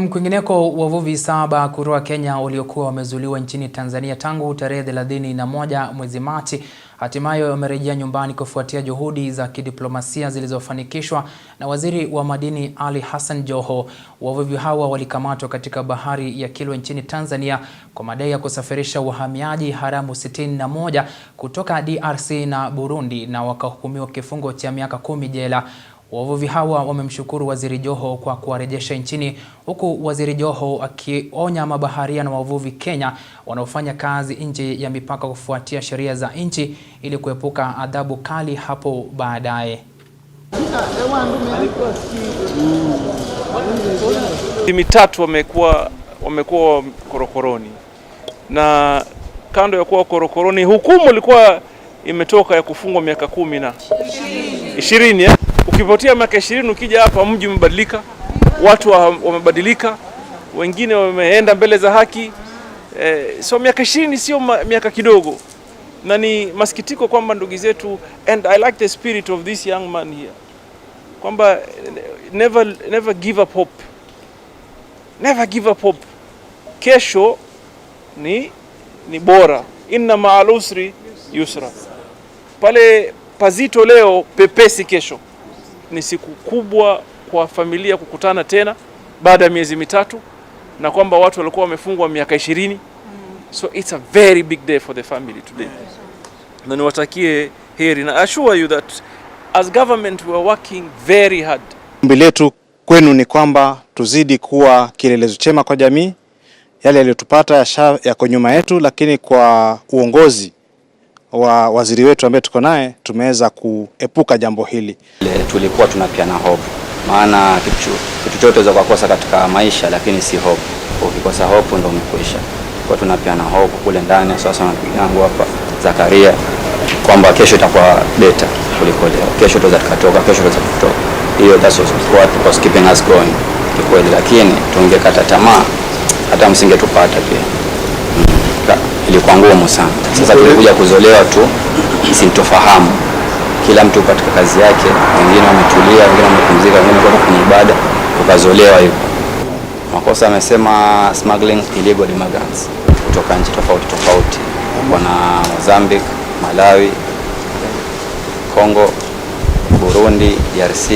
Kwingineko, wavuvi 7 kutoka Kenya waliokuwa wamezuiliwa nchini Tanzania tangu tarehe 31 mwezi Machi hatimaye wamerejea nyumbani kufuatia juhudi za kidiplomasia zilizofanikishwa na Waziri wa Madini Ali Hassan Joho. Wavuvi hawa walikamatwa katika bahari ya Kilwa nchini Tanzania kwa madai ya kusafirisha wahamiaji haramu 61 kutoka DRC na Burundi na wakahukumiwa kifungo cha miaka 10 jela. Wavuvi hawa wamemshukuru Waziri Joho kwa kuwarejesha nchini, huku Waziri Joho akionya mabaharia na wavuvi Kenya wanaofanya kazi nje ya mipaka kufuatia sheria za nchi ili kuepuka adhabu kali hapo baadaye. Mitatu wamekuwa korokoroni, na kando ya kuwa korokoroni hukumu ilikuwa imetoka ya kufungwa miaka 10 na 20. Ukipotea miaka 20 ukija hapa mji umebadilika, watu wamebadilika, wengine wameenda mbele za haki. So miaka 20 sio miaka kidogo. Na ni masikitiko kwamba ndugu zetu, and I like the spirit of this young man here, kwamba never give up hope. Never give up hope. Kesho ni bora. Inna ma'al usri yusra. Pale pazito leo, pepesi kesho. Ni siku kubwa kwa familia kukutana tena baada ya miezi mitatu, na kwamba watu walikuwa wamefungwa miaka 20. So it's a very big day for the family today. Na niwatakie heri, na assure you that as government we are working very hard. Ombi letu kwenu ni kwamba tuzidi kuwa kielelezo chema kwa jamii. Yale yaliyotupata yako nyuma yetu, lakini kwa uongozi wa waziri wetu ambaye tuko naye tumeweza kuepuka jambo hili. Tulikuwa tunapiana hope, maana kitu chote za kukosa katika maisha, lakini si hope. Ukikosa hope ndio umekwisha. Kwa tunapiana hope kule ndani. Sasa na ndugu yangu hapa Zakaria kwamba kesho itakuwa better kuliko leo. Kesho tutatoka, kesho tutatoka. Hiyo that's what was keeping us going kweli, lakini tungekata tamaa hata msingetupata pia. Ilikuwa ngumu sana. Sasa tulikuja kuzolewa tu sintofahamu. Kila mtu katika kazi yake, wengine wametulia, wengine wamepumzika, wengine wako kwenye ibada, tukazolewa hivyo. Makosa amesema smuggling illegal immigrants kutoka nchi tofauti. Kuna Mozambique, Malawi, Congo, Burundi, DRC.